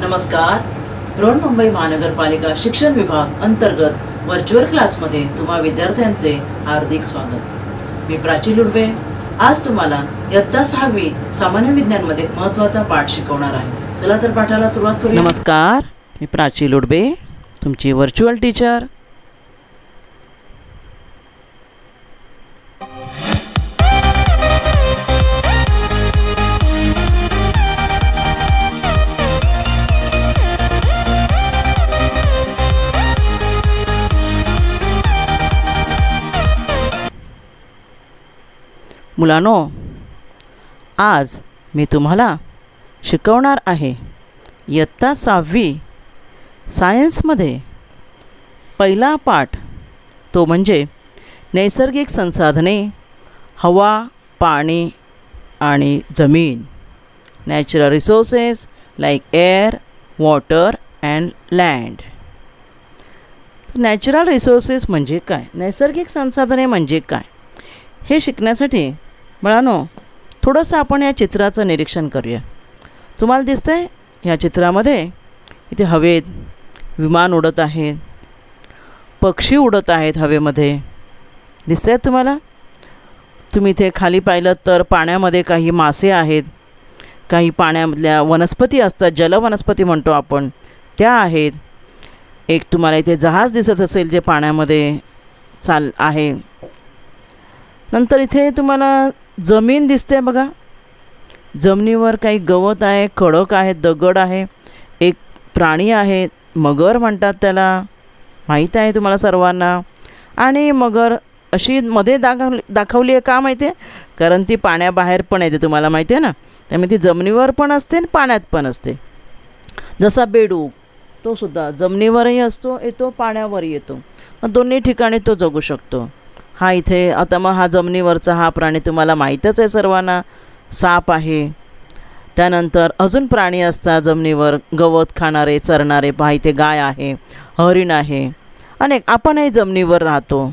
नमस्कार. बृहन्मुंबई महानगरपालिका शिक्षण विभाग अंतर्गत व्हर्च्युअल क्लासमध्ये तुम्हा विद्यार्थ्यांचे हार्दिक स्वागत. मी प्राची लुडवे आज तुम्हाला इयत्ता 6वी सामान्य विज्ञानमध्ये महत्त्वाचा पाठ शिकवणार आहे. चला तर पाठाला सुरुवात करूया. नमस्कार, मी प्राची लुडवे, तुमची व्हर्च्युअल टीचर. मुलांनो, आज मी तुम्हाला शिकवणार आहे इयत्ता 6वी सायन्समध्ये पहिला पाठ, तो म्हणजे नैसर्गिक संसाधने, हवा, पाणी आणि जमीन. Natural resources like air, water and land. Natural resources म्हणजे काय, नैसर्गिक संसाधने म्हणजे काय, हे शिकण्यासाठी मुलांनो थोडंसं आपण या चित्राचं निरीक्षण करूया. तुम्हाला दिसतंय ह्या चित्रामध्ये इथे हवेत विमान उडत आहेत, पक्षी उडत आहेत हवेमध्ये. दिसत आहेत तुम्हाला? तुम्ही इथे खाली पाहिलं तर पाण्यामध्ये काही मासे आहेत, काही पाण्यामधल्या वनस्पती असतात, जलवनस्पती म्हणतो आपण, त्या आहेत. एक तुम्हाला इथे जहाज दिसत असेल जे पाण्यामध्ये आहे. नंतर इथे तुम्हाला जमीन दिसते बघा. जमिनीवर काही गवत आहे, खडक आहेत, दगड आहे. एक प्राणी आहे, मगर म्हणतात त्याला, माहीत आहे तुम्हाला सर्वांना. आणि मगर अशी मध्ये दाखवली आहे का माहिती आहे? कारण ती पाण्याबाहेर पण येते, तुम्हाला माहिती आहे ना. त्यामुळे ती जमिनीवर पण असते आणि पाण्यात पण असते. जसा बेडूक, तो सुद्धा जमिनीवरही असतो, येतो, पाण्यावरही येतो. दोन्ही ठिकाणी तो जगू शकतो. हा इथे आता मग हा जमिनीवरचा हा प्राणी तुम्हाला माहीतच आहे सर्वांना, साप आहे. त्यानंतर अजून प्राणी असतात जमिनीवर, गवत खाणारे, चरणारे. पहा इथे गाय आहे, हरिण आहे, अनेक. आपणही जमिनीवर राहतो.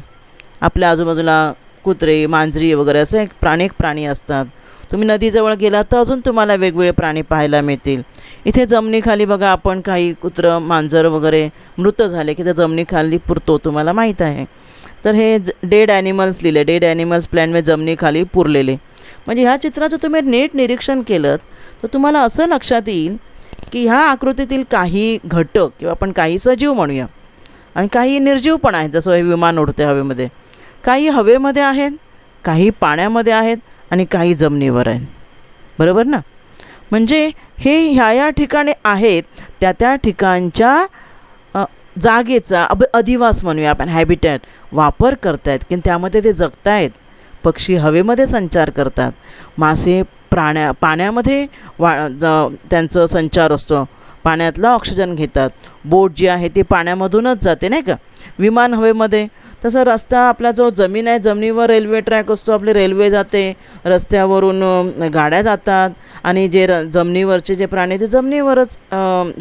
आपल्या आजूबाजूला कुत्रे, मांजरी वगैरे असे एक प्राणी असतात. तुम्ही नदीजवळ गेलात तर अजून तुम्हाला वेगवेगळे प्राणी पाहायला मिळतील. इथे जमिनीखाली बघा, आपण काही कुत्रं, मांजर वगैरे मृत झाले की त्या जमिनीखाली पुरतो, तुम्हाला माहीत आहे. तर हे डेड ॲनिमल्स लिहिले, डेड ॲनिमल्स प्लॅनमध्ये जमिनीखाली पुरलेले. म्हणजे ह्या चित्राचं तुम्ही नीट निरीक्षण केलं तर तुम्हाला असं लक्षात येईल की ह्या आकृतीतील काही घटक किंवा आपण काही सजीव म्हणूया आणि काही निर्जीव पण आहेत. जसं हे विमान उडते हवेमध्ये, काही हवेमध्ये आहेत, काही पाण्यामध्ये आहेत आणि काही जमिनीवर आहेत. बरोबर ना? म्हणजे हे ह्या ठिकाणी आहेत, त्या ठिकाणच्या जागेचा अधिवास म्हणूया आपण, हॅबिटॅट वापर करत आहेत की त्यामध्ये ते जगत आहेत. पक्षी हवेमध्ये संचार करतात, मासे पाण्यामध्ये त्यांचं संचार असतो, पाण्यातला ऑक्सिजन घेतात. बोट जी आहे ती पाण्यामधूनच जाते, नाही का. विमान हवेमध्ये. तसं रस्ता आपला जो जमीन आहे, जमिनीवर रेल्वे ट्रॅक असतो, आपली रेल्वे जाते, रस्त्यावरून गाड्या जातात. आणि जे जमिनीवरचे जे प्राणी ते जमिनीवरच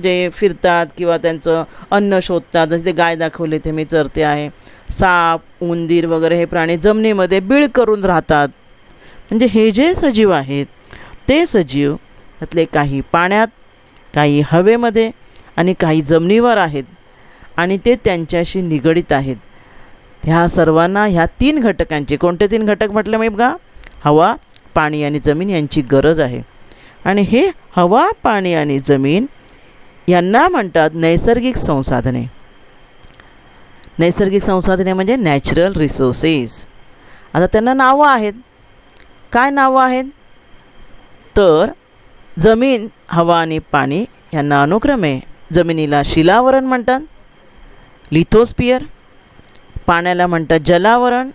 जे फिरतात किंवा त्यांचं अन्न शोधतात. जसे ते गाय दाखवले ते मी चरते आहे. साप, उंदीर वगैरे हे प्राणी जमिनीमध्ये बीळ करून राहतात. म्हणजे हे जे सजीव आहेत ते सजीव, त्यातले काही पाण्यात, काही हवेमध्ये आणि काही जमिनीवर आहेत आणि ते त्यांच्याशी निगडीत आहेत. ह्या सर्वांना ह्या 3 घटकांची, कोणते 3 घटक म्हटलं मी बघा, हवा, पाणी आणि जमीन यांची गरज आहे. आणि हे हवा, पाणी आणि जमीन यांना म्हणतात नैसर्गिक संसाधने. नैसर्गिक संसाधने म्हणजे नॅचरल रिसोर्सेस. आता त्यांना नावं आहेत. काय नावं आहेत? तर जमीन, हवा आणि पाणी यांना अनुक्रमे जमिनीला शिलावरण म्हणतात, लिथोस्फिअर. पाण्याला म्हणतात जलावरण,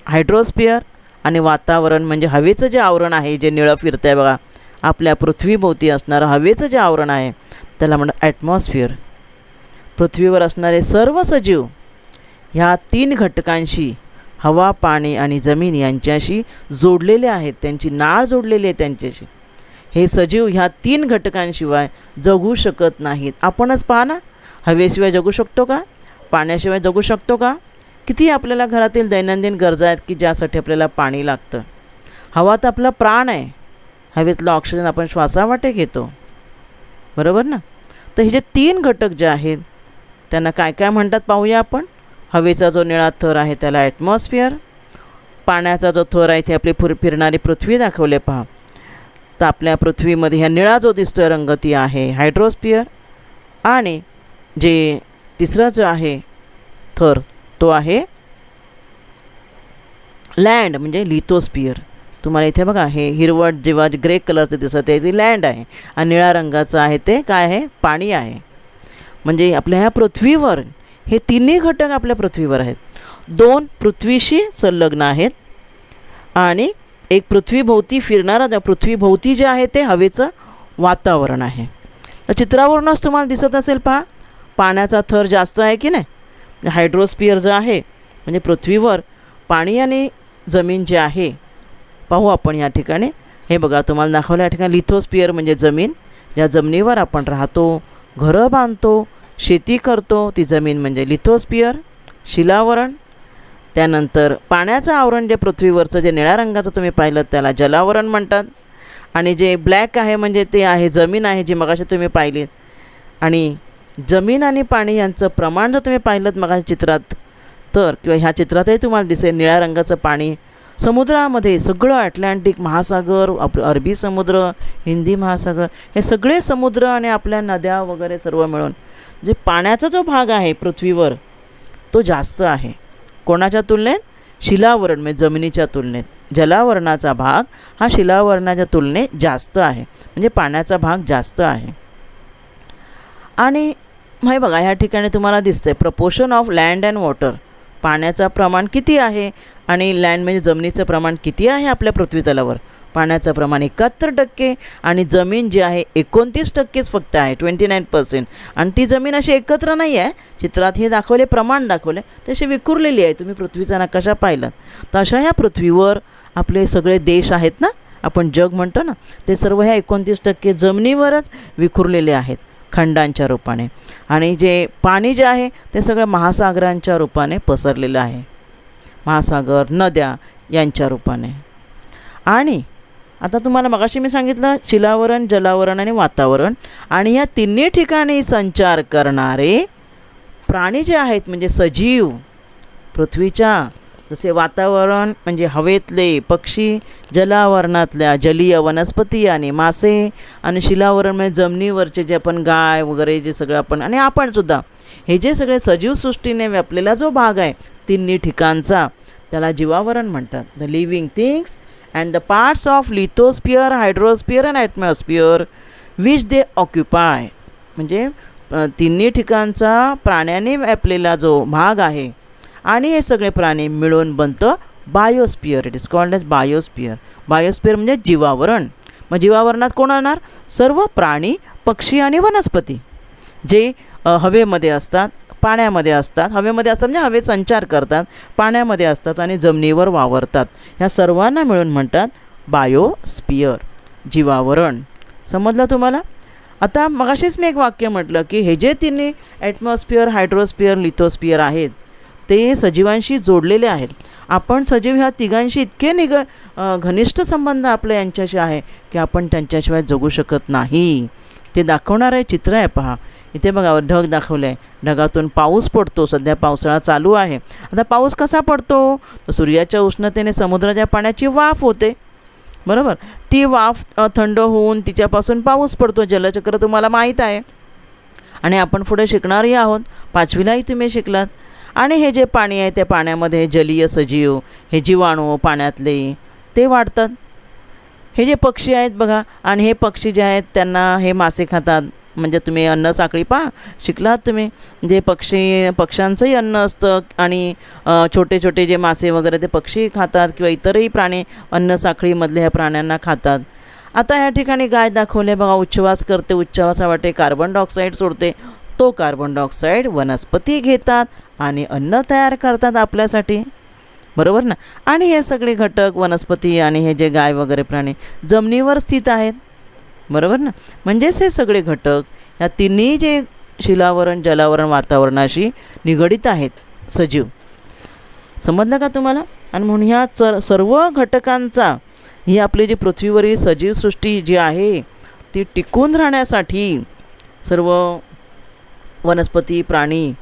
हायड्रोस्फिअर. आणि वातावरण म्हणजे हवेचं जे आवरण आहे, जे निळं फिरतं आहे बघा, आपल्या पृथ्वीभोवती असणारं हवेचं जे आवरण आहे त्याला म्हणतात ॲटमॉस्फिअर. पृथ्वीवर असणारे सर्व सजीव ह्या 3 घटकांशी, हवा, पाणी आणि जमीन यांच्याशी जोडलेले आहेत. त्यांची नाळ जोडलेली आहे त्यांच्याशी. हे सजीव ह्या 3 घटकांशिवाय जगू शकत नाहीत. आपणच पहा ना, हवेशिवाय जगू शकतो का? पाण्याशिवाय जगू शकतो का? किती आपल्याला घरातील दैनंदिन गरजा आहेत की ज्यासाठी आपल्याला पाणी लागतं. हवा तर आपला प्राण आहे. हवेतला ऑक्सिजन आपण श्वासावाटे घेतो, बरोबर ना. तर हे जे 3 घटक जे आहेत त्यांना काय काय म्हणतात पाहूया आपण. हवेचा जो निळा थर आहे त्याला ॲटमॉस्फिअर, पाण्याचा जो थर आहे ते आपली फिरणारी पृथ्वी दाखवले पहा. तर आपल्या पृथ्वीमध्ये ह्या निळा जो दिसतोय रंग ती आहे हायड्रोस्फिअर, आणि जे तिसरा जो आहे थर तो आहे लँड म्हणजे लिथोस्फिअर. तुम्हाला इथे बघा हे हिरवट जेव्हा ग्रे कलरचं दिसत आहे ते लँड आहे, आणि निळ्या रंगाचं आहे ते काय आहे, पाणी आहे. म्हणजे आपल्या ह्या पृथ्वीवर हे तिन्ही घटक आपल्या पृथ्वीवर आहेत. 2 पृथ्वीशी संलग्न आहेत, आणि एक पृथ्वीभोवती फिरणारा पृथ्वीभोवती जे आहे ते हवेचं वातावरण आहे. तर चित्रावरूनच तुम्हाला दिसत असेल पहा, पाण्याचा थर जास्त आहे की नाही. हायड्रोस्फिअर जो आहे म्हणजे पृथ्वीवर पाणी आणि जमीन जे आहे पाहू आपण या ठिकाणी. हे बघा तुम्हाला दाखवलं या ठिकाणी लिथोस्फिअर म्हणजे जमीन, ज्या जमिनीवर आपण राहतो, घरं बांधतो, शेती करतो, ती जमीन म्हणजे लिथोस्फिअर. शिलावरण, त्यानंतर पाण्याचं आवरण जे पृथ्वीवरचं जे निळ्या रंगाचं तुम्ही पाहिलं त्याला जलावरण म्हणतात, आणि जे ब्लॅक आहे म्हणजे ते आहे जमीन आहे जी मगाशी तुम्ही पाहिलीत. आणि जमीन आणि पाणी यांचं प्रमाण जर तुम्ही पाहिलं मगाशी चित्रात तर, किंवा ह्या चित्रातही तुम्हाला दिसेल निळ्या रंगाचं पाणी समुद्रामध्ये सगळं अटलांटिक महासागर, आपलं अरबी समुद्र, हिंदी महासागर, हे सगळे समुद्र आणि आपल्या नद्या वगैरे सर्व मिळून जे पाण्याचा जो भाग आहे पृथ्वीवर तो जास्त आहे. कोणाच्या तुलनेत? शिलावरण म्हणजे जमिनीच्या तुलनेत. जलावरणाचा भाग हा शिलावरणाच्या तुलनेत जास्त आहे, म्हणजे पाण्याचा भाग जास्त आहे. आणि हे बघा ह्या ठिकाणी तुम्हाला दिसतंय proportion of land and water, पाण्याचं प्रमाण किती आहे आणि लँड म्हणजे जमिनीचं प्रमाण किती आहे आपल्या पृथ्वीतलावर. पाण्याचं प्रमाण 71% आणि जमीन जी आहे 29%च फक्त आहे, 29%. आणि ती जमीन अशी एकत्र नाही आहे, चित्रात हे दाखवले प्रमाण दाखवले तशी विखुरलेली आहे. तुम्ही पृथ्वीचा नकाशा पाहिलात तर अशा ह्या पृथ्वीवर आपले सगळे देश आहेत ना, आपण जग म्हणतो ना, ते सर्व ह्या 29% जमिनीवरच विखुरलेले आहेत खंडांच्या रूपाने. आणि जे पाणी जे आहे ते सगळं महासागरांच्या रूपाने पसरलेलं आहे, महासागर नद्या यांच्या रूपाने. आणि आता तुम्हाला मगाशी मी सांगितलं शिलावरण, जलावरण आणि वातावरण, आणि या तिन्ही ठिकाणी संचार करणारे प्राणी जे आहेत म्हणजे सजीव पृथ्वीच्या, जसे वातावरण म्हणजे हवेतले पक्षी, जलावरणातल्या जलीय वनस्पती आणि मासे, आणि शिलावरण म्हणजे जमिनीवरचे जे आपण गाय वगैरे जे सगळं आपण आणि आपणसुद्धा, हे जे सगळे सजीव सृष्टीने व्यापलेला जो भाग आहे तिन्ही ठिकाणचा त्याला जीवावरण म्हणतात. The living things and the parts of lithosphere, hydrosphere and atmosphere which they occupy, म्हणजे तिन्ही ठिकाणचा प्राण्यांनी व्यापलेला जो भाग आहे, आणि हे सगळे प्राणी मिळून बनतं biosphere. It is called as biosphere. Biosphere म्हणजे जीवावरण. मग जीवावरणात कोण येणार? सर्व प्राणी, पक्षी आणि वनस्पती जे हवेमध्ये असतात, पाण्यामध्ये असतात. हवेमध्ये असतात म्हणजे हवेत संचार करतात, पाण्यामध्ये असतात आणि जमिनीवर वावरतात. ह्या सर्वांना मिळून म्हणतात बायोस्फिअर, जीवावरण. समजलं तुम्हाला? आता मगाशीच मी एक वाक्य म्हटलं की हे जे तिन्ही ॲटमॉस्फिअर, हायड्रोस्फिअर, लिथोस्फिअर आहेत ते सजीवांशी जोडलेले आहेत. आपण सजीव ह्या तिघांशी इतके घनिष्ठ संबंध आपल्या यांच्याशी आहे की आपण त्यांच्याशिवाय जगू शकत नाही. ते दाखवणारं चित्र आहे पहा. इथे बघा ढग दाखवलं आहे, ढगातून पाऊस पडतो. सध्या पावसाळा चालू आहे. आता पाऊस कसा पडतो? तर सूर्याच्या उष्णतेने समुद्राच्या पाण्याची वाफ होते, बरोबर. ती वाफ थंड होऊन तिच्यापासून पाऊस पडतो. जलचक्र तुम्हाला माहीत आहे आणि आपण पुढे शिकणारही आहोत, 5वीलाही तुम्ही शिकलात. आणि हे जे पाणी आहे त्या पाण्यामध्ये जलीय सजीव, हे जीवाणू पाण्यातले ते वाढतात. हे जे पक्षी आहेत बघा, आणि हे पक्षी जे आहेत त्यांना हे मासे खातात. म्हणजे तुम्ही अन्न साखळी पहा, शिकलात तुम्ही. जे पक्ष्यांचंही अन्न असतं, आणि छोटे छोटे जे मासे वगैरे ते पक्षी खातात, किंवा इतरही प्राणी अन्न साखळीमधले ह्या प्राण्यांना खातात. आता ह्या ठिकाणी गाय दाखवले बघा, उच्छ्वास करते. उच्छ्वासावाटे कार्बन डायऑक्साईड सोडते. तो कार्बन डायऑक्साईड वनस्पती घेतात आणि अन्न तयार करतात आपल्यासाठी, बरोबर ना. आणि हे सगळे घटक वनस्पती आणि हे जे गाय वगैरे प्राणी जमिनीवर स्थित आहेत, बरोबर ना. म्हणजेच हे सगळे घटक ह्या तिन्ही जे शिलावरण, जलावरण, वातावरणाशी निगडित आहेत सजीव. समजलं का तुम्हाला? आणि म्हणून ह्या सर्व घटकांचा ही आपली जी पृथ्वीवरील सजीवसृष्टी जी आहे ती टिकून राहण्यासाठी सर्व वनस्पती, प्राणी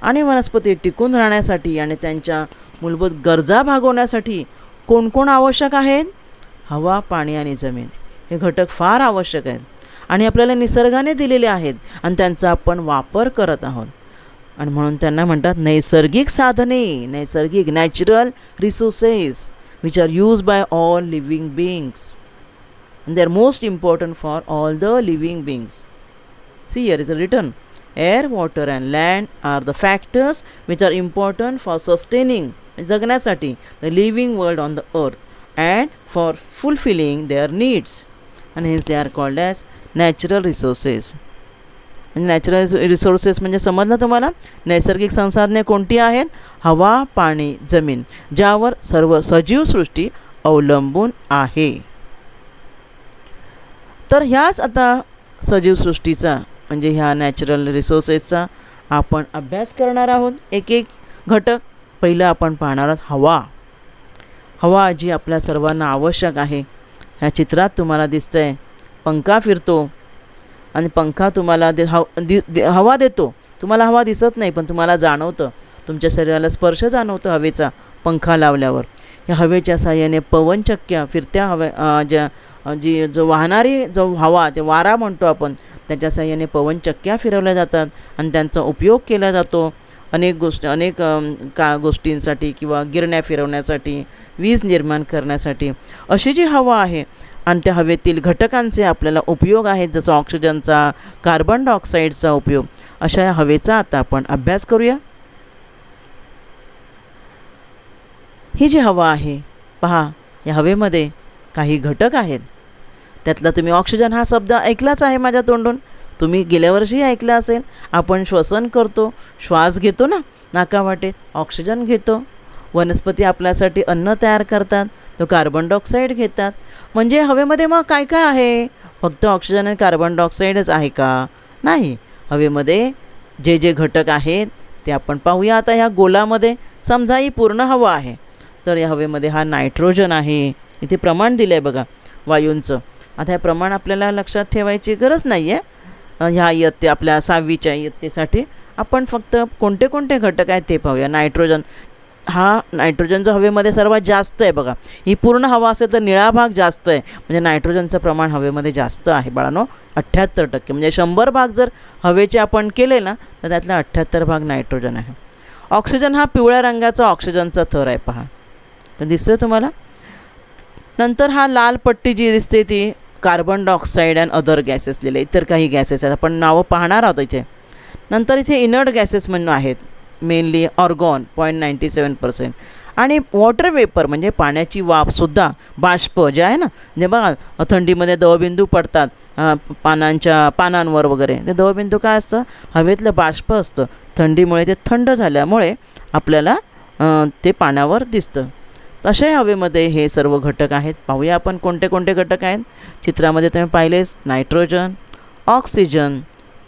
आणि वनस्पती टिकून राहण्यासाठी आणि त्यांच्या मूलभूत गरजा भागवण्यासाठी कोण कोण आवश्यक आहेत? हवा, पाणी आणि जमीन हे घटक फार आवश्यक आहेत आणि आपल्याला निसर्गाने दिलेले आहेत आणि त्यांचा आपण वापर करत आहोत. आणि म्हणून त्यांना म्हणतात नैसर्गिक साधने, नैसर्गिक natural resources which are use by all living beings and they are most important for all the living beings. See, here is a written, air, water and land are the factors which are important for sustaining जगण्यासाठी the living world on the earth and for fulfilling their needs, and hence they are called as natural resources. Natural resources म्हणजे समजलं तुम्हाला? नैसर्गिक संसाधने कोणती आहेत? हवा, पाणी, जमीन, ज्यावर सर्व सजीव सृष्टी अवलंबून आहे. तर ह्याच आता सजीव सृष्टीचा म्हणजे ह्या नॅचरल रिसोर्सेसचा आपण अभ्यास करणार आहोत. एक एक घटक. पहिलं आपण पाहणार आहोत हवा. हवा जी आपल्या सर्वांना आवश्यक आहे. ह्या चित्रात तुम्हाला दिसतं आहे पंखा फिरतो आणि पंखा तुम्हाला हवा देतो. तुम्हाला हवा दिसत नाही पण तुम्हाला जाणवतं, तुमच्या शरीराला स्पर्श जाणवतं हवेचा पंखा लावल्यावर. ह्या हवेच्या साहाय्याने पवनचक्क्या फिरत्या जो वाहणारी जो हवा, ते वारा म्हणतो आपण, त्याच्या साहाय्याने पवनचक्क्या फिरवल्या जातात आणि त्यांचा उपयोग केला जातो अनेक गोष्टींसाठी किंवा गिरण्या फिरवण्यासाठी, वीज निर्माण करण्यासाठी. अशी जी हवा आहे आणि त्या हवेतील घटकांचे आपल्याला उपयोग आहेत, जसं ऑक्सिजनचा, कार्बन डायऑक्साईडचा उपयोग. अशा या हवेचा आता आपण अभ्यास करूया. ही जी हवा आहे पहा, या हवेमध्ये काही घटक आहेत. त्यातला तुम्ही ऑक्सिजन हा शब्द ऐकलाच आहे माझ्या तोंडून. तुम्ही गेल्या वर्षी ऐकला असेल. आपण श्वसन करतो, श्वास घेतो ना नाकावाटेत, ऑक्सिजन घेतो. वनस्पती आपल्यासाठी अन्न तयार करतात, तो कार्बन डायऑक्साईड घेतात. म्हणजे हवेमध्ये मग काय काय आहे? फक्त ऑक्सिजन आणि कार्बन डायऑक्साईडच आहे का? नाही. हवेमध्ये जे जे घटक आहेत ते आपण पाहूया. आता ह्या गोलामध्ये समजा ही पूर्ण हवा आहे, तर या हवेमध्ये हा नायट्रोजन आहे. इथे प्रमाण दिलं आहे बघा वायूंचं. आता हे प्रमाण आपल्याला लक्षात ठेवायची गरज नाही आहे. ह्या इयत्ते आपल्या 6वीच्या इयत्तेसाठी आपण फक्त कोणते कोणते घटक आहेत ते पाहूया. नायट्रोजन, हा नायट्रोजन जो हवेमध्ये सर्वात जास्त आहे बघा. ही पूर्ण हवा असेल तर निळा भाग जास्त आहे, म्हणजे नायट्रोजनचं प्रमाण हवेमध्ये जास्त आहे बाळांनो, 78%. म्हणजे 100 भाग जर हवेचे आपण केले ना तर त्यातला 78 भाग नायट्रोजन आहे. ऑक्सिजन हा पिवळ्या रंगाचा ऑक्सिजनचा थर आहे पहा, तर दिसतोय तुम्हाला. नंतर हा लाल पट्टी जी दिसते ती carbon dioxide and other gases लिहिले, इतर काही गॅसेस आहेत, आपण नावं पाहणार आहोत इथे. नंतर इथे इनर्ट गॅसेस म्हणून आहेत, मेनली ऑर्गॉन 0.97%, आणि वॉटर वेपर म्हणजे पाण्याची वाफसुद्धा, बाष्प जे आहे ना, म्हणजे बघा थंडीमध्ये दवबिंदू पडतात पानांवर वगैरे, ते दवबिंदू काय असतं? हवेतलं बाष्प असतं. थंडीमुळे ते थंड झाल्यामुळे आपल्याला ते पाण्यावर दिसतं. तसे हवेमध्ये हे सर्व घटक आहेत. पाहूया आपण कोणते कोणते घटक आहेत. चित्रामध्ये तुम्ही पाहिलेच, नायट्रोजन, ऑक्सिजन,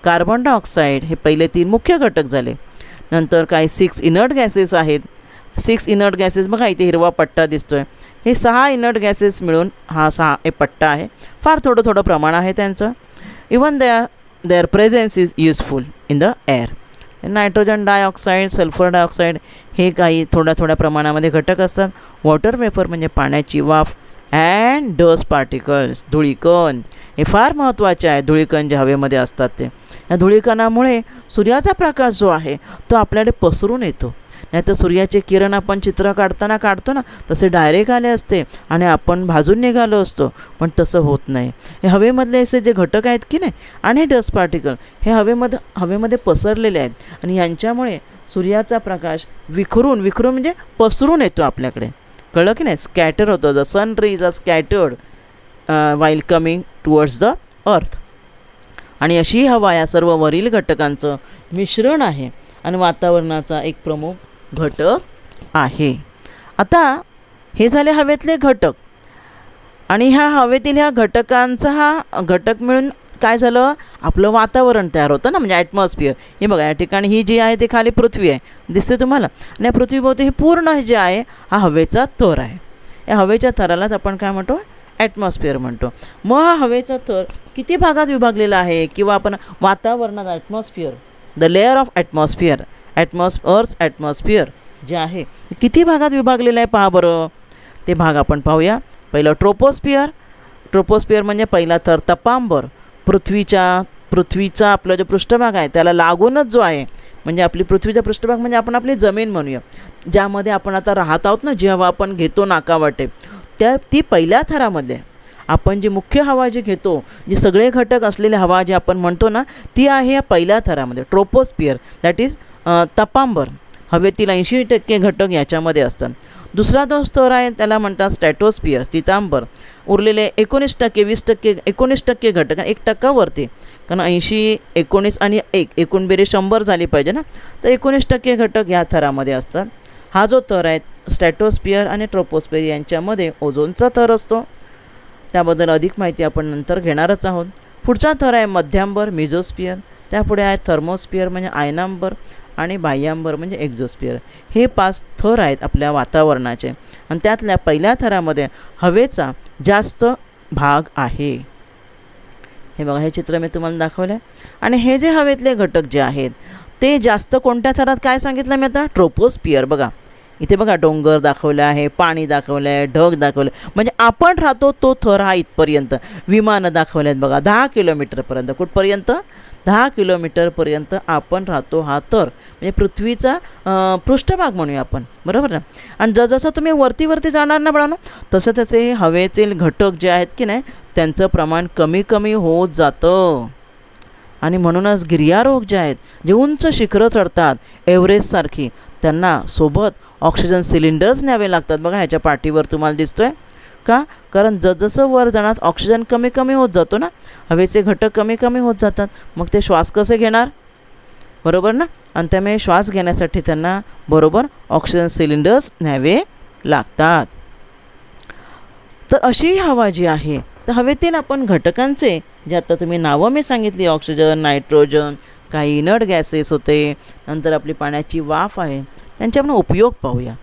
कार्बन डायऑक्साईड हे पहिले 3 मुख्य घटक झाले. नंतर काही 6 इनर्ट गॅसेस आहेत. 6 इनर्ट गॅसेस बघा इथे हिरवा पट्टा दिसतोय. हे 6 इनर्ट गॅसेस मिळून हा 6 पट्टा आहे. फार थोडं प्रमाण आहे त्यांचं. Even their presence is useful in the air. Nitrogen dioxide, sulphur dioxide हे काही थोड्या प्रमाणामध्ये घटक असतात. वॉटर वेपर म्हणजे पाण्याची वाफ, अँड डस्ट पार्टिकल्स, धुळीकण हे फार महत्त्वाचे आहे. धुळीकण जे हवेमध्ये असतात ते, या धुळीकणामुळे सूर्याचा प्रकाश जो आहे तो आपल्याकडे पसरून येतो. नाही तर सूर्याचे किरण आपण चित्र काढताना काढतो ना, तसे डायरेक्ट आले असते आणि आपण भाजून निघालो असतो, पण तसं होत नाही. हे हवेमधले असे जे घटक आहेत की नाही, आणि हे डस्ट पार्टिकल हे हवेमध्ये पसरलेले आहेत आणि यांच्यामुळे सूर्याचा प्रकाश विखरून म्हणजे पसरून येतो आपल्याकडे. कळलं की नाही? स्कॅटर होतं. The sun rays are scattered while coming towards the earth. आणि अशी हवा या सर्व वरील घटकांचं मिश्रण आहे आणि वातावरणाचा एक प्रमुख घटक आहे. आता हे झाले हवेतले घटक, आणि ह्या हवेतील ह्या घटकांचा हा घटक मिळून काय झालं? आपलं वातावरण तयार होतं ना, म्हणजे ॲटमॉस्फिअर. हे बघा या ठिकाणी ही जी आहे ते खाली पृथ्वी आहे, दिसते तुम्हाला. आणि या पृथ्वीभोवती हे पूर्ण जे आहे हा हवेचा थर आहे. या हवेच्या थरालाच आपण काय म्हणतो? ॲटमॉस्फिअर म्हणतो. मग हा हवेचा थर किती भागात विभागलेला आहे, किंवा आपण वातावरणात atmosphere, the layer of atmosphere, अर्थ ॲटमॉस्फिअर जे आहे किती भागात विभागलेलं आहे पहा बरं. ते भाग आपण पाहूया. पहिलं ट्रोपोस्फिअर. ट्रोपोस्फिअर म्हणजे पहिला थर तपांबर, पृथ्वीचा आपला जो पृष्ठभाग आहे त्याला लागूनच जो आहे, म्हणजे आपली पृथ्वीचा पृष्ठभाग म्हणजे आपण आपली जमीन म्हणूया, ज्यामध्ये आपण आता राहत आहोत ना, जी हवा आपण घेतो नाकावाटे, ती पहिल्या थरामध्ये. आपण जी मुख्य हवा जी घेतो, जी सगळे घटक असलेली हवा जी आपण म्हणतो ना, ती आहे या पहिल्या थरामध्ये ट्रोपोस्फिअर, दॅट इज तपांबर. हवेतील 80% घटक याच्यामध्ये असतात. दुसरा जो स्तर आहे त्याला म्हणतात स्ट्रॅटोस्फिअर, सीतांबर. उरलेले 19%, 20%, 19% घटक, 1% वरती, कारण 80, 19 आणि 1 एकूण बेरीज 100 झाली पाहिजे ना, तर 19% घटक ह्या थरामध्ये असतात. हा जो थर आहे स्ट्रॅटोस्फिअर आणि ट्रोपोस्फिअर यांच्यामध्ये ओझोनचा थर असतो. त्याबद्दल अधिक माहिती आपण नंतर घेणारच आहोत. पुढचा थर आहे मध्यांबर, मिझोस्फिअर. त्यापुढे आहे थर्मोस्फिअर म्हणजे आयनांबर, आणि बाह्यांबर म्हणजे एक्झोस्फिअर. हे 5 थर आहेत आपल्या वातावरणाचे, आणि त्यातल्या पहिल्या थरामध्ये हवेचा जास्त भाग आहे. हे बघा, हे चित्र मी तुम्हाला दाखवलं आहे. आणि हे जे हवेतले घटक जे आहेत ते जास्त कोणत्या थरात, काय सांगितलं मी आता, ट्रोपोस्फिअर. बघा इथे बघा, डोंगर दाखवलं आहे, पाणी दाखवलं आहे, ढग दाखवलं, म्हणजे आपण राहतो तो थर हा इथपर्यंत. विमानं दाखवले आहेत बघा 10 किलोमीटरपर्यंत. कुठपर्यंत? 10 किलोमीटरपर्यंत आपण राहतो हा थर, म्हणजे पृथ्वीचा पृष्ठभाग म्हणूया आपण, बरोबर ना. आणि जसं तुम्ही वरती जाणार ना बाळांनो, तसं तसे हे हवेचे घटक जे आहेत की नाही, त्यांचं प्रमाण कमी कमी होत जातं. आणि म्हणूनच गिर्यारोहक जे आहेत, जे उंच शिखरं चढतात एव्हरेस्टसारखी, त्यांना सोबत ऑक्सिजन सिलेंडर्स न्यावे लागतात. बघा ह्याच्या पाठीवर तुम्हाला दिसतो आहे का? कारण जसं वर जाणार ऑक्सिजन कमी कमी होत जातो ना, हवेचे घटक कमी कमी होत जातात. मग ते श्वास कसे घेणार, बरोबर ना. आणि त्यामुळे श्वास घेण्यासाठी त्यांना बरोबर ऑक्सिजन सिलेंडर्स न्यावे लागतात. तर अशी हवा जी आहे, तर हवेतील आपण घटकांचे जे आता तुम्ही नावं मी सांगितली, ऑक्सिजन, नायट्रोजन, काही इनर्ट गॅसेस होते, नंतर आपली पाण्याची वाफ आहे, त्यांचे आपण उपयोग पाहूया.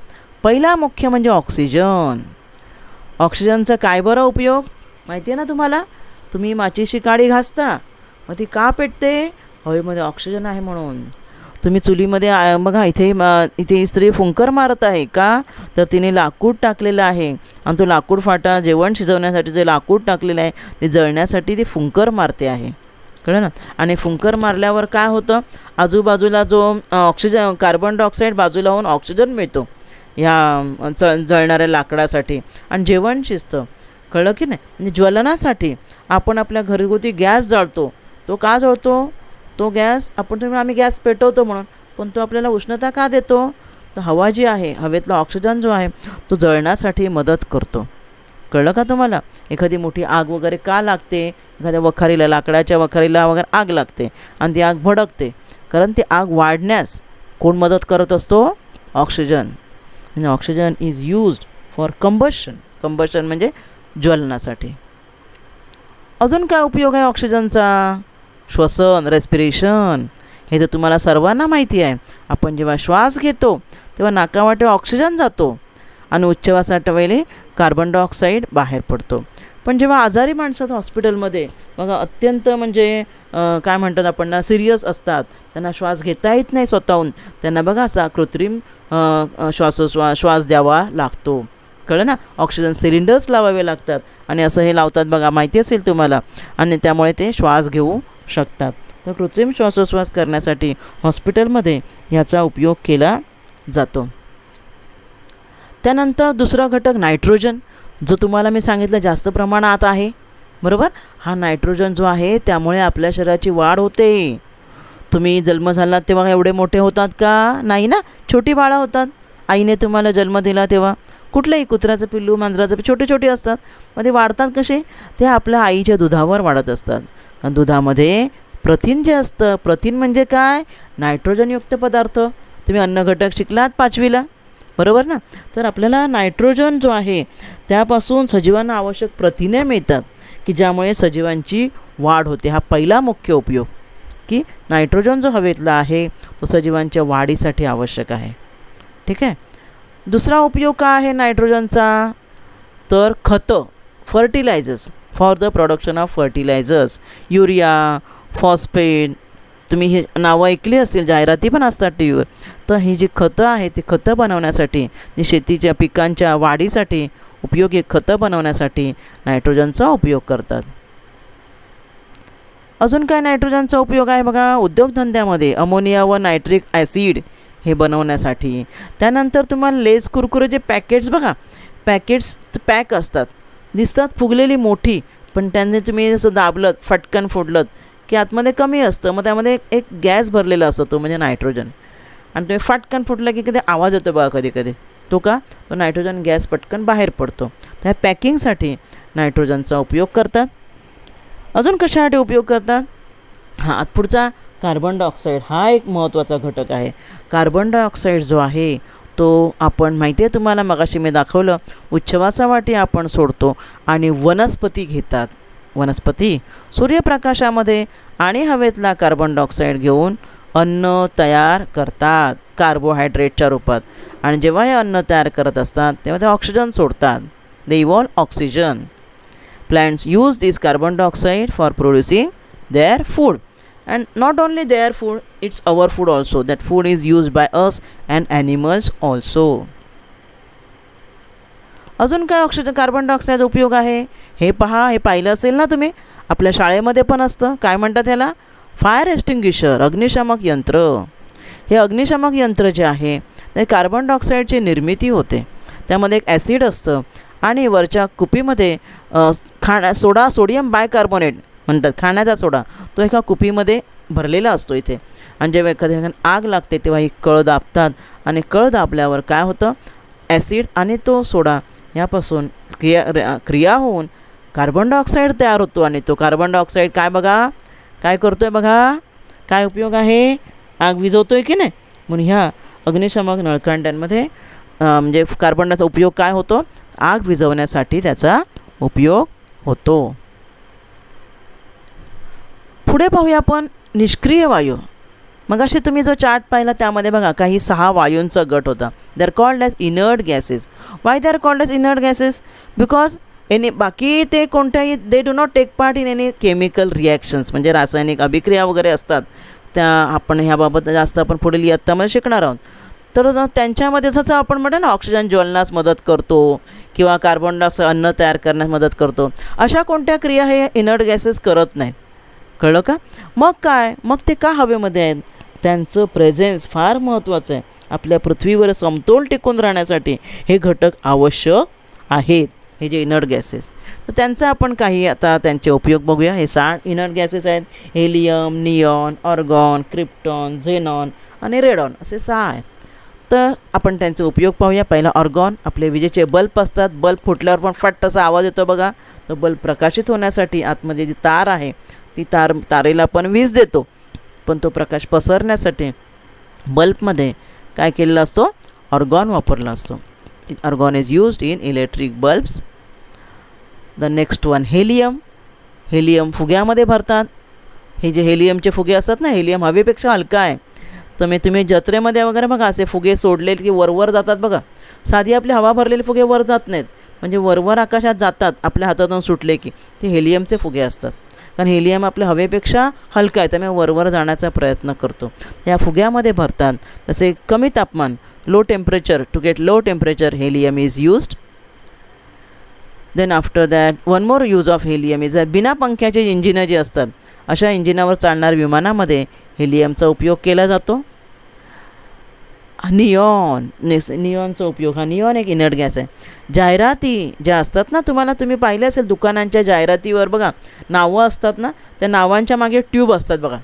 पहिला मुख्य म्हणजे ऑक्सिजन. ऑक्सिजनचा काय बरं उपयोग माहिती आहे ना तुम्हाला? तुम्ही माचीशी काडी घासता, मग ती का पेटते? हवेमध्ये ऑक्सिजन आहे म्हणून. तुम्ही चुलीमध्ये बघा, इथे स्त्री फुंकर मारत आहे का? तर तिने लाकूड टाकलेलं आहे, आणि तो लाकूड फाटा जेवण शिजवण्यासाठी जे लाकूड टाकलेलं आहे ते जळण्यासाठी ती फुंकर मारते आहे, कळलं ना. आणि फुंकर मारल्यावर काय होतं, आजूबाजूला जो ऑक्सिजन, कार्बन डायऑक्साईड बाजूला होऊन ऑक्सिजन मिळतो ह्या जळणाऱ्या लाकडासाठी, आणि जेवण शिजतं, कळलं की नाही. म्हणजे ज्वलनासाठी आपण आपल्या घरगुती गॅस जाळतो. तो का जळतो? तो गॅस आम्ही गॅस पेटवतो म्हणून, पण तो आपल्याला उष्णता का देतो? तर हवा जी आहे, हवेतला ऑक्सिजन जो आहे तो जळण्यासाठी मदत करतो. कळलं का तुम्हाला? एखादी मोठी आग वगैरे का लागते? एखाद्या वखारीला, लाकडाच्या वखारीला वगैरे आग लागते आणि ती आग भडकते, कारण ती आग वाढण्यास कोण मदत करत असतो? ऑक्सिजन. म्हणजे oxygen is used for combustion म्हणजे ज्वलनासाठी. अजून काय उपयोग आहे ऑक्सिजनचा? श्वसन, रेस्पिरेशन. हे तर तुम्हाला सर्वांना माहिती आहे. आपण जेव्हा श्वास घेतो तेव्हा नाकावाटे ऑक्सिजन जातो आणि उच्छवासाच्या वेळी कार्बन डायऑक्साईड बाहेर पडतो. पण जेव्हा आजारी माणसात हॉस्पिटलमध्ये बघा, अत्यंत म्हणजे काय म्हणतात आपण ना, सिरियस असतात, त्यांना श्वास घेता येत नाही स्वतःहून, त्यांना बघा असा कृत्रिम श्वास द्यावा लागतो, कळलं ना. ऑक्सिजन सिलेंडर्स लावावे लागतात, आणि असं हे लावतात बघा, माहिती असेल तुम्हाला. आणि त्यामुळे ते श्वास घेऊ शकतात. तर कृत्रिम श्वासोच्छ्वास करण्यासाठी हॉस्पिटलमध्ये ह्याचा उपयोग केला जातो. त्यानंतर दुसरा घटक नायट्रोजन, जो तुम्हाला मी सांगितलं जास्त प्रमाणात आहे, बरोबर. हा नायट्रोजन जो आहे त्यामुळे आपल्या शरीराची वाढ होते. तुम्ही जन्म झालात तेव्हा एवढे मोठे होतात का? नाही ना, छोटी बाळं होतात. आईने तुम्हाला जन्म दिला तेव्हा कुठलंही कुत्र्याचं पिल्लू, मांजराचं पिल्लू छोटे छोटे असतात. मग ते वाढतात कसे? ते आपल्या आईच्या दुधावर वाढत असतात, कारण दुधामध्ये प्रथिन जे असतं. प्रथिन म्हणजे काय? नायट्रोजनयुक्त पदार्थ. तुम्ही अन्न घटक शिकलात 5वीला, बरोबर ना. तर आपल्याला नायट्रोजन जो आहे त्यापासून सजीवांना आवश्यक प्रथिने मिळतात, की ज्यामुळे सजीवांची वाढ होते. हा पहिला मुख्य उपयोग, की नायट्रोजन जो हवेतला आहे तो सजीवांच्या वाढीसाठी आवश्यक आहे. ठीक आहे. दुसरा उपयोग काय आहे नायट्रोजनचा? तर खतं, fertilisers, for the production of fertilisers, urea, phosphate. तुम्ही हे नावं ऐकली असतील, जाहिराती पण असतात टी व्हीवर. तर ही जी खतं आहेत ती खतं बनवण्यासाठी, जी शेतीच्या पिकांच्या वाढीसाठी उपयोगी खतं बनवण्यासाठी नायट्रोजनचा उपयोग करतात. अजून काय नायट्रोजनचा उपयोग आहे बघा, उद्योगधंद्यामध्ये अमोनिया व नायट्रिक ॲसिड हे बनवण्यासाठी. त्यानंतर तुम्हाला लेस कुरकुरे जे पॅकेट्स बघा, पॅकेट्स पॅक असतात, दिसतात फुगलेली मोठी, पण त्यांनी तुम्ही जसं दाबलं फटकन फोडलं की आतमध्ये कमी असतं, मग त्यामध्ये एक गॅस भरलेला असतो, तो म्हणजे नायट्रोजन. आणि तुम्ही फटकन फुटलं की कधी आवाज होतो बघा कधी कधी, तो का, तो नायट्रोजन गॅस पटकन बाहेर पडतो. त्या पॅकिंगसाठी नायट्रोजनचा उपयोग करतात. अजून कशासाठी उपयोग करतात, हां पुढचा कार्बन डायऑक्साईड हा एक महत्त्वाचा घटक आहे. कार्बन डायऑक्साईड जो आहे तो आपण माहिती आहे तुम्हाला, मगाशी मी दाखवलं, उच्छवासावाटी आपण सोडतो आणि वनस्पती घेतात. वनस्पती सूर्यप्रकाशामध्ये आणि हवेतला कार्बन डायऑक्साईड घेऊन अन्न तयार करतात कार्बोहायड्रेटच्या रूपात. आणि जेव्हा हे अन्न तयार करत असतात तेव्हा ते ऑक्सिजन सोडतात. They evolve oxygen. Plants use this carbon dioxide for producing their food. And not only their food, it's our food also. That food is used by us and animals also. अजून काय oxygen carbon डायऑक्साईडचा उपयोग आहे हे पहा, हे पाहिलं असेल ना तुम्ही, आपल्या शाळेमध्ये पण असतं. काय म्हणतात त्याला, फायर एक्स्टिंग्विशर, अग्निशामक यंत्र. हे अग्निशामक यंत्र जे आहे ते कार्बन डायऑक्साईडची निर्मिती होते. त्यामध्ये एक ॲसिड असतं आणि वरच्या कुपीमध्ये सोडियम बायकार्बोनेट म्हणतात, खाण्याचा सोडा, तो एका कुपीमध्ये भरलेला असतो इथे. आणि जेव्हा एखाद्या आग लागते तेव्हा ही कळ दाबतात आणि कळ दाबल्यावर काय होतं, ॲसिड आणि तो सोडा यापासून क्रिया होऊन कार्बन डायऑक्साईड तयार होतो. आणि तो कार्बन डायऑक्साईड काय बघा, काय करतो आहे बघा, काय उपयोग आहे, आग विझवतो आहे की नाही. म्हणून ह्या अग्निशामक नळकांड्यांमध्ये म्हणजे कार्बन डायऑक्साईडचा उपयोग काय होतो, आग विझवण्यासाठी त्याचा उपयोग होतो. पुढे पाहूया आपण निष्क्रिय वायू. मग असे तुम्ही जो चार्ट पाहिला त्यामध्ये बघा काही 6 वायूंचा गट होता. They are called as inert gases. Why they are called as inert gases, because बाकी ते कोणत्याही they do not take part in any chemical reactions, म्हणजे रासायनिक अभिक्रिया वगैरे असतात त्या, आपण ह्याबाबत जास्त आपण पुढील इयत्तामध्ये शिकणार आहोत. तर त्यांच्यामध्ये जसं आपण म्हणतो ना, ऑक्सिजन ज्वलनास मदत करतो किंवा कार्बन डायऑक्साईड अन्न तयार करण्यास मदत करतो, अशा कोणत्या क्रिया हे इनर्ट गॅसेस करत नाहीत. कळलं का. मग काय, मग ते का हवेमध्ये आहेत, त्यांचं प्रेझेन्स फार महत्त्वाचं आहे. आपल्या पृथ्वीवर समतोल टिकून राहण्यासाठी हे घटक आवश्यक आहेत, हे जे इनर्ट गॅसेस. तर त्यांचा आपण काही आता त्यांचे उपयोग बघूया. हे 6 इनर्ट गॅसेस आहेत, helium, neon, argon, krypton, xenon आणि रेडॉन, असे 6 आहेत. तर आपण त्यांचे उपयोग पाहूया. पहिला ऑर्गॉन, आपले विजेचे बल्ब असतात, बल्ब फुटल्यावर पण फट असा आवाज येतो बघा, तर बल्ब प्रकाशित होण्यासाठी आतमध्ये जी तार आहे ती तारेला पण वीज देतो, पण तो प्रकाश पसरण्यासाठी बल्बमध्ये काय केलेला असतो, ऑर्गॉन वापरला असतो. Argon is used in electric bulbs. The next one helium. Helium फुग्यामध्ये भरतात. हे जे हेलियमचे फुगे असतात ना, हेलियम हवेपेक्षा हलका आहे. तर तुम्ही जत्रेमध्ये वगैरे बघा असे फुगे सोडलेले की वरवर जातात बघा. साधी आपली हवा भरलेले फुगे वर जात नाहीत, म्हणजे वरवर आकाशात जातात आपल्या हातातून सुटले की, ते हेलियमचे फुगे असतात. कारण हेलियम आपल्या हवेपेक्षा हलका आहे, त्यामुळे वरवर जाण्याचा प्रयत्न करतो. या फुग्यामध्ये भरतात. तसे कमी तापमान, low temperature, to get low temperature helium is used. Then after that one more use of helium is बिना पंख्याचे इंजिनं जे असतात, अशा इंजिनावर चालणाऱ्या विमानामध्ये हेलियमचा उपयोग केला जातो. निऑन, निऑनचा उपयोग, हा निऑन एक इनर्ट गॅस आहे. जाहिराती ज्या असतात ना, तुम्ही पाहिले असेल दुकानांच्या जाहिरातीवर बघा नावं असतात ना, त्या नावांच्या मागे ट्यूब असतात बघा,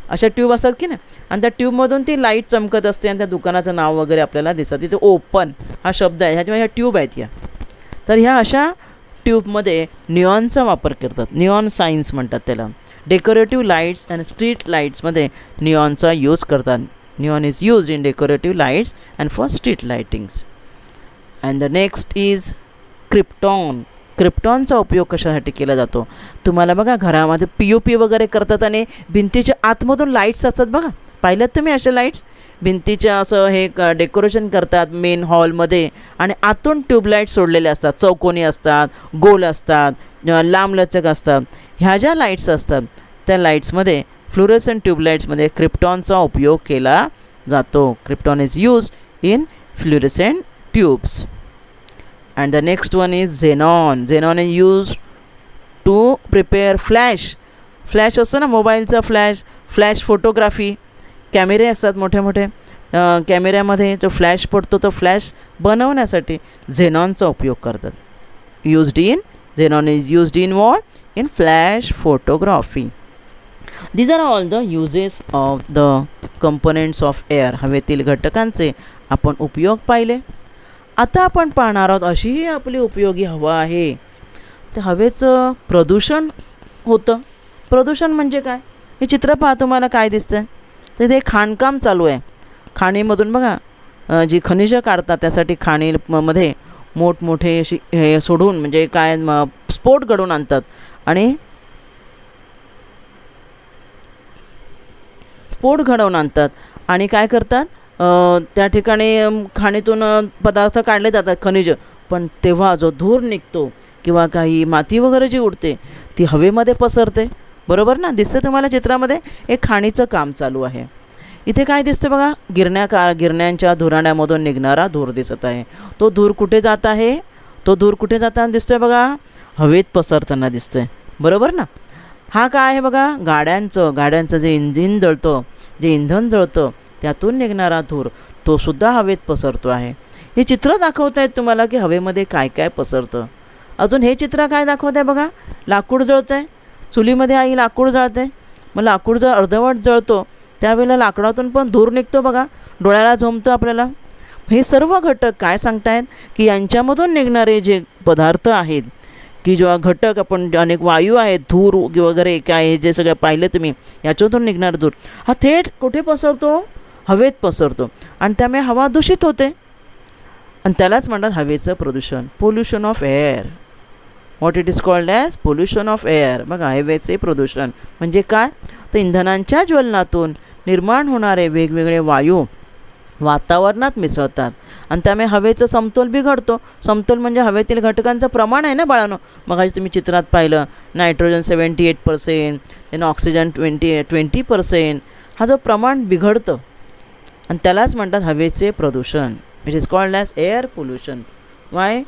अशा ट्यूब असतात की नाही, आणि त्या ट्यूबमधून ती लाईट चमकत असते आणि त्या दुकानाचं नाव वगैरे आपल्याला दिसतं. तिथे ओपन हा शब्द आहे, ह्याच्यामुळे ह्या ट्यूब आहेत या. तर ह्या अशा ट्यूबमध्ये निऑनचा वापर करतात. निऑन सायन्स म्हणतात त्याला. डेकोरेटिव्ह लाईट्स आणि स्ट्रीट लाईट्समध्ये निऑनचा यूज करतात. Neon is used in decorative lights and for street lightings. And the next is krypton. क्रिप्टॉनचा उपयोग कशासाठी केला जातो, तुम्हाला बघा घरामध्ये POP वगैरे करतात आणि भिंतीच्या आतमधून लाईट्स असतात बघा, पाहिल्यात तुम्ही अशा लाईट्स, भिंतीच्या असं हे डेकोरेशन करतात मेन हॉलमध्ये, आणि आतून ट्यूबलाईट सोडलेले असतात, चौकोनी असतात, गोल असतात, लांबलचक असतात. ह्या ज्या लाईट्स असतात त्या लाईट्समध्ये, फ्लुरोसेंट ट्यूबलाईट्समध्ये क्रिप्टॉनचा उपयोग केला जातो. Krypton is use in fluorescent tubes. And the next one is xenon. Xenon is use to prepare flash. Flash असतो ना मोबाईलचा फ्लॅश, फ्लॅश फोटोग्राफी. कॅमेरे असतात मोठे मोठे, कॅमेऱ्यामध्ये जो फ्लॅश पडतो तो फ्लॅश बनवण्यासाठी झेनॉनचा उपयोग करतात. Xenon is used in what? In flash photography. These are all the uses of the components of air. हवेतील घटकांचे आपण उपयोग पाहिले. आता आपण पाहणार आहोत अशीही आपली उपयोगी हवा आहे, तर हवेचं प्रदूषण होतं. प्रदूषण म्हणजे काय? हे चित्र पहा, तुम्हाला काय दिसतं? तर ते खाणकाम चालू आहे. खाणीमधून बघा जी खनिजं काढतात त्यासाठी खाणीमध्ये मोठमोठे अशी हे सोडून म्हणजे काय स्फोट घडवून आणतात, आणि स्फोट घडवून आणतात आणि काय करतात, त्या ठिकाणी खाणीतून पदार्थ काढले जातात खनिज, पण तेव्हा जो धूर निघतो किंवा काही माती वगैरे जी उडते ती हवेमध्ये पसरते. बरोबर ना? दिसतं तुम्हाला चित्रामध्ये एक खाणीचं काम चालू आहे. इथे काय दिसतं बघा, गिरण्यांच्या धुराण्यामधून निघणारा धूर दिसत आहे. तो धूर कुठे जात आहे? तो धूर कुठे जाताना दिसतोय बघा? हवेत पसरताना दिसतोय. बरोबर ना? हा काय आहे बघा, गाड्यांचं जे इंजिन जळतं, जे इंधन जळतं त्यातून निघणारा धूर, तो सुद्धा हवेत पसरतो आहे. हे चित्र दाखवत आहेत तुम्हाला की हवेमध्ये काय काय पसरतं. अजून हे चित्र काय दाखवत आहे बघा, लाकूड जळतं आहे. चुलीमध्ये आई लाकूड जळते, मग लाकूड जर अर्धवट जळतो त्यावेळेला लाकडातून पण धूर निघतो बघा, डोळ्याला झोंबतो आपल्याला. हे सर्व घटक काय सांगतायत की यांच्यामधून निघणारे जे पदार्थ आहेत, की जेव्हा घटक आपण अनेक वायू आहेत, धूर वगैरे काय हे जे सगळं पाहिलं तुम्ही, याच्यातून निघणारा धूर हा थेट कुठे पसरतो? हवेत पसरतो, आणि त्यामुळे हवा दूषित होते, आणि त्यालाच म्हणतात हवेचं प्रदूषण, pollution of air. What it is called as pollution of air. बघा, हवेचे प्रदूषण म्हणजे काय? तर इंधनांच्या ज्वलनातून निर्माण होणारे वेगवेगळे वायू वातावरणात मिसळतात, आणि त्यामुळे हवेचं समतोल बिघडतो. समतोल म्हणजे हवेतील घटकांचं प्रमाण आहे ना बाळांनो. मग आज तुम्ही चित्रात पाहिलं, नायट्रोजन 78%, त्यानं ऑक्सिजन 20%. हा जो प्रमाण बिघडतं, आणि त्यालाच म्हणतात हवेचे प्रदूषण, which is called as air pollution. Y?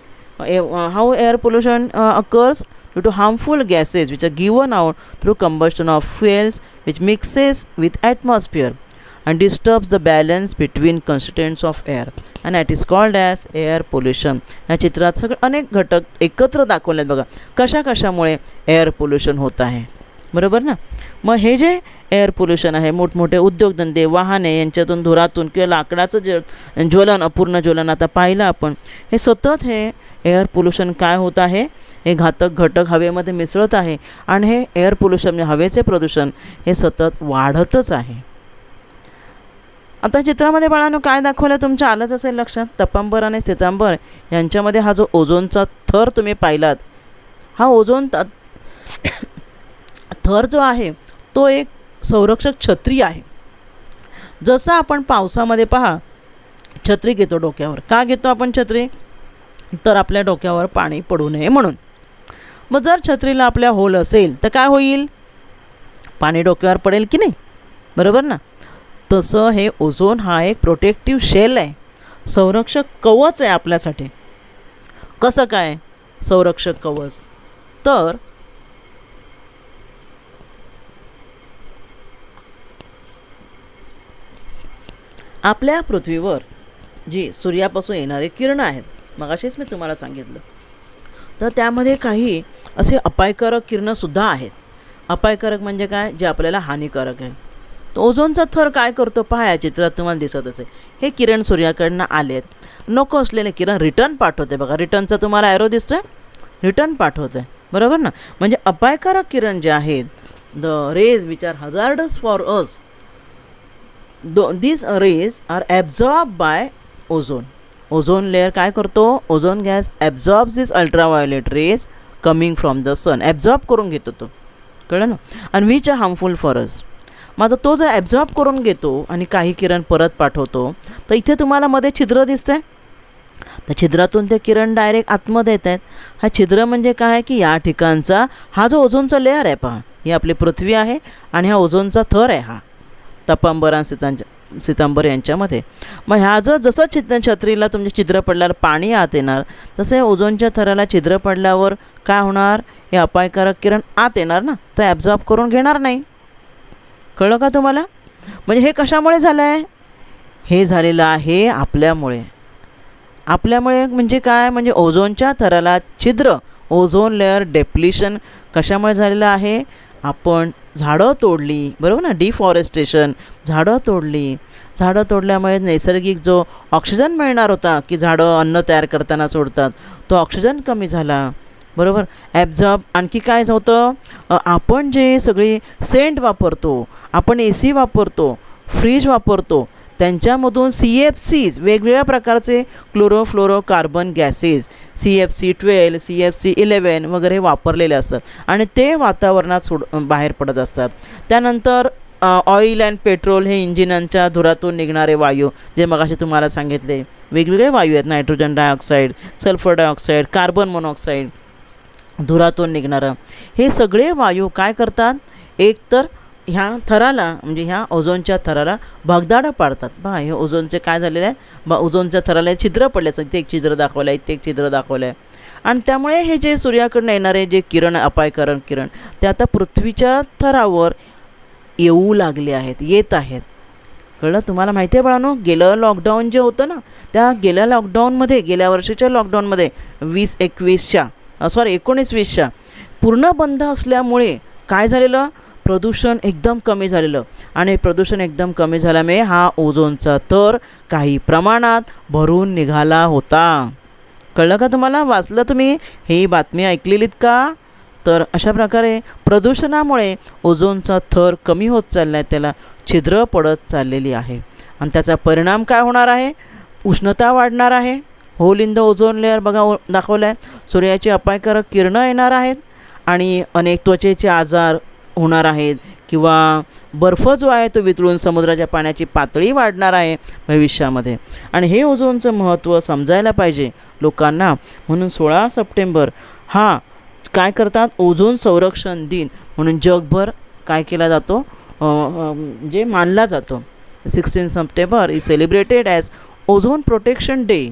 How air pollution occurs due to harmful gases which are given out through combustion of fuels which mixes with atmosphere and disturbs the balance between constituents of air, and that is called as air pollution. या चित्रात सगळे अनेक घटक एकत्र दाखवलेत बघा, कशामुळे air pollution होत आहे. बरोबर ना? मग हे जे एअर पोल्युशन आहे, मोठमोठे उद्योगधंदे, वाहने यांच्यातून, धुरातून किंवा लाकडाचं ज्वलन, अपूर्ण ज्वलन आता पाहिलं आपण, हे सतत हे एअर पोल्युशन काय होत आहे, हे घातक घटक हवेमध्ये मिसळत आहे, आणि हे एअर पोल्युशन म्हणजे हवेचे प्रदूषण हे सतत वाढतच आहे. आता चित्रामध्ये बाळांनो काय दाखवलं तुमच्या आलंच असेल लक्षात. तपांबर आणि स्थितांबर यांच्यामध्ये हा जो ओझोनचा थर तुम्ही पाहिलात, हा ओझोन थर जो आहे तो एक संरक्षक छत्री आहे. जसं आपण पावसामध्ये पहा छत्री घेतो डोक्यावर. का घेतो आपण छत्री? तर आपल्या डोक्यावर पाणी पडू नये म्हणून. मग जर छत्रीला आपल्या होल असेल तर काय होईल? पाणी डोक्यावर पडेल की नाही? बरोबर ना? तसं हे ओझोन हा एक प्रोटेक्टिव्ह शेल आहे, संरक्षक कवच आहे आपल्यासाठी. कसं काय संरक्षक कवच? तर आपल्या पृथ्वीवर जी सूर्यापासून येणारे किरणं आहेत, मगाशीच मी तुम्हाला सांगितलं, तर त्यामध्ये काही असे अपायकारक किरणंसुद्धा आहेत. अपायकारक म्हणजे काय? जे आपल्याला हानिकारक आहे. तो ओझोनचा थर काय करतो पहा, या चित्रात तुम्हाला दिसत असेल. हे किरण सूर्याकडनं आलेत, नको असलेले किरण रिटर्न पाठवते. बघा, रिटर्नचा तुम्हाला ॲरो दिसतोय, रिटर्न पाठवते. बरोबर ना? म्हणजे अपायकारक किरण जे आहेत, the rays which are hazardous for us, these rays are absorbed by ozone. Ozone layer काय करतो? Ozone gas absorbs this ultraviolet rays coming from the sun. Absorb करून घेतो तो, कळलं ना? आणि which are harmful for us. मग तो जर ॲब्झॉर्ब करून घेतो आणि काही किरण परत पाठवतो, तर इथे तुम्हाला मध्ये छिद्र दिसतंय. त्या छिद्रातून ते किरण डायरेक्ट आतमध्ये येत आहेत. हा छिद्र म्हणजे काय आहे की या ठिकाणचा हा जो ओझोनचा लेअर आहे पहा, ही आपली पृथ्वी आहे आणि हा ओझोनचा थर आहे, हा तपांबर आणि सितांबर यांच्यामध्ये. मग ह्या जसं छत्रीला तुमच्या छिद्र पडल्यावर पाणी आत येणार, तसे ओझोनच्या थराला छिद्र पडल्यावर काय होणार, हे अपायकारक किरण आत येणार ना, तर ॲब्झॉर्ब करून घेणार नाही. कळलं का तुम्हाला? म्हणजे हे कशामुळे झालं आहे? हे झालेलं आहे आपल्यामुळे. म्हणजे काय, म्हणजे ओझोनच्या थराला छिद्र, ओझोन लेअर डेप्लिशन कशामुळे झालेलं आहे? आपण झाडं तोडली, बरोबर ना, डिफॉरेस्टेशन, झाडं तोडल्यामुळे नैसर्गिक जो ऑक्सिजन मिळणार होता, की झाडं अन्न तयार करताना सोडतात, तो ऑक्सिजन कमी झाला, बरोबर. ॲब्झॉर्ब आणखी काय होतं, आपण जे सगळी सेंट वापरतो, आपण AC वापरतो, फ्रीज वापरतो, त्यांच्यामधून CFCs वेगवेगळ्या प्रकारचे क्लोरोफ्लोरोकार्बन गॅसेस CFC12 CFC11 वगैरे वापरलेले असतात आणि ते वातावरणात बाहेर पडत असतात. त्यानंतर ऑइल अँड पेट्रोल हे इंजिनांच्या धुरातून निघणारे वायू, जे मगाशी तुम्हाला सांगितले वेगवेगळे वायू आहेत, nitrogen dioxide, sulphur dioxide, carbon monoxide, धुरातून निघणारं, हे सगळे वायू काय करतात, एक तर ह्या थराला म्हणजे ह्या ओझोनच्या थराला भगदाडं पाडतात. बघा हे ओझोनचे काय झालेलं आहे, ओझोनच्या थराला छिद्र पडले असं, इथे एक छिद्र दाखवलं आहे, इथे एक छिद्र दाखवलं आहे. आणि त्यामुळे हे जे सूर्याकडनं येणारे जे किरण, अपायकारक किरण, ते आता पृथ्वीच्या थरावर येऊ लागले आहेत, येत आहेत. कळलं तुम्हाला? माहिती आहे बाळांनो, गेलं लॉकडाऊन जे होतं ना, त्या गेल्या वर्षीच्या लॉकडाऊनमध्ये 19-20च्या पूर्ण बंद असल्यामुळे काय झालेलं, प्रदूषण एकदम कमी झालेलं. आणि प्रदूषण एकदम कमी झाल्यामुळे हा ओझोनचा थर काही प्रमाणात भरून निघाला होता. कळलं का तुम्हाला? वाचलं तुम्ही? ही बातमी ऐकलेलीत का? तर अशा प्रकारे प्रदूषणामुळे ओझोनचा थर कमी होत चालला आहे, त्याला छिद्र पडत चाललेली आहे. आणि त्याचा परिणाम काय होणार आहे? उष्णता वाढणार आहे. Hole in the ozone layer बघा दाखवलं आहे. सूर्याची अपायकारक किरणं येणार आहेत आणि अनेक त्वचेचे आजार होणार आहेत, किंवा बर्फ जो आहे तो वितळून समुद्राच्या पाण्याची पातळी वाढणार आहे भविष्यामध्ये. आणि हे ओझोनचं महत्त्व समजायला पाहिजे लोकांना. म्हणून 16 सप्टेंबर हा काय करतात, ओझोन संरक्षण दिन म्हणून जगभर काय केला जातो, जे मानला जातो. 16 September is celebrated as ozone protection day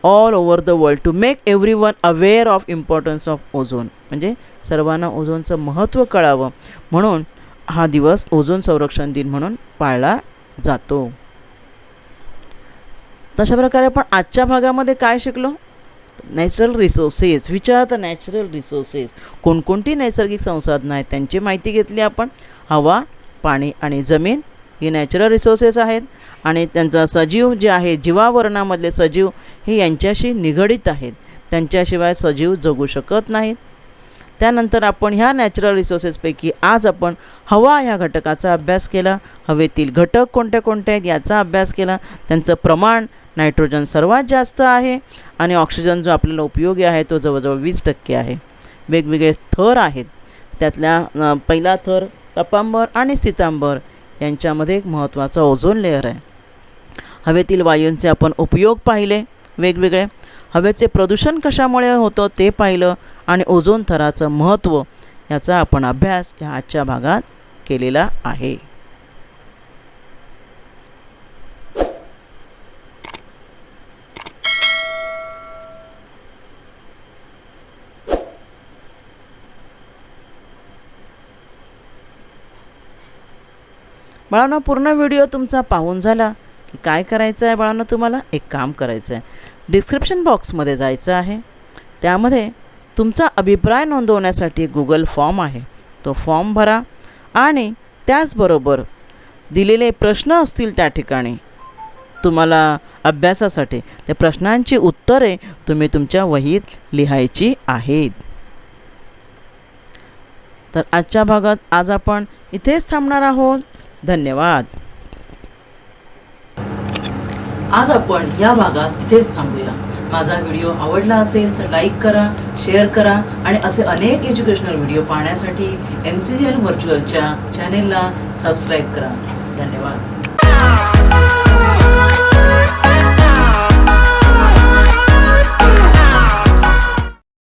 all over the world to make everyone aware of importance of ozone. म्हणजे सर्वांना ओझोनचं महत्त्व कळावं म्हणून हा दिवस ओझोन संरक्षण दिन म्हणून पाळला जातो. तशा प्रकारे आपण आजच्या भागामध्ये काय शिकलो? Natural resources. Which are the natural resources. कोणकोणती नैसर्गिक संसाधनं आहेत त्यांची माहिती घेतली आपण. हवा, पाणी आणि जमीन ही नॅचरल रिसोर्सेस आहेत आणि त्यांचा सजीव जे आहे, जीवावरणामधले सजीव हे यांच्याशी निगडीत आहेत. त्यांच्याशिवाय सजीव जगू शकत नाहीत. त्यानंतर आपण ह्या नॅचरल रिसोर्सेसपैकी आज आपण हवा ह्या घटकाचा अभ्यास केला. हवेतील घटक कोणते कोणते आहेत याचा अभ्यास केला. त्यांचं प्रमाण नायट्रोजन सर्वात जास्त आहे आणि ऑक्सिजन जो आपल्याला उपयोगी आहे तो जवळजवळ 20% आहे. वेगवेगळे थर आहेत. त्यातल्या पहिला थर तपांबर आणि सितांबर यांच्यामध्ये एक महत्त्वाचा ओझोन लेअर आहे. हवेतील वायूंचे आपण उपयोग पाहिले वेगवेगळे. हवेचे प्रदूषण कशामुळे होतं ते पाहिलं आणि ओझोन थराचं महत्त्व याचा आपण अभ्यास या आजच्या भागात केलेला आहे. बाळांनो, पूर्ण व्हिडिओ तुमचा पाहून झाला की काय करायचं आहे बाळांनो, तुम्हाला एक काम करायचं आहे. डिस्क्रिप्शन बॉक्समध्ये जायचं आहे. त्यामध्ये तुमचा अभिप्राय नोंदवण्यासाठी गुगल फॉर्म आहे, तो फॉर्म भरा आणि त्याचबरोबर दिलेले प्रश्न असतील त्या ठिकाणी तुम्हाला अभ्यासासाठी त्या प्रश्नांची उत्तरे तुम्ही तुमच्या वहीत लिहायची आहेत. तर आजच्या भागात आज आपण इथेच थांबणार आहोत. धन्यवाद. आज आपण या भागात इथेच थांबूया. माझा व्हिडिओ आवडला असेल तर लाईक करा, शेअर करा आणि असे अनेक एज्युकेशनल व्हिडिओ पाहण्यासाठी NCGL व्हर्च्युअलच्या चॅनेलला सबस्क्राईब करा. धन्यवाद.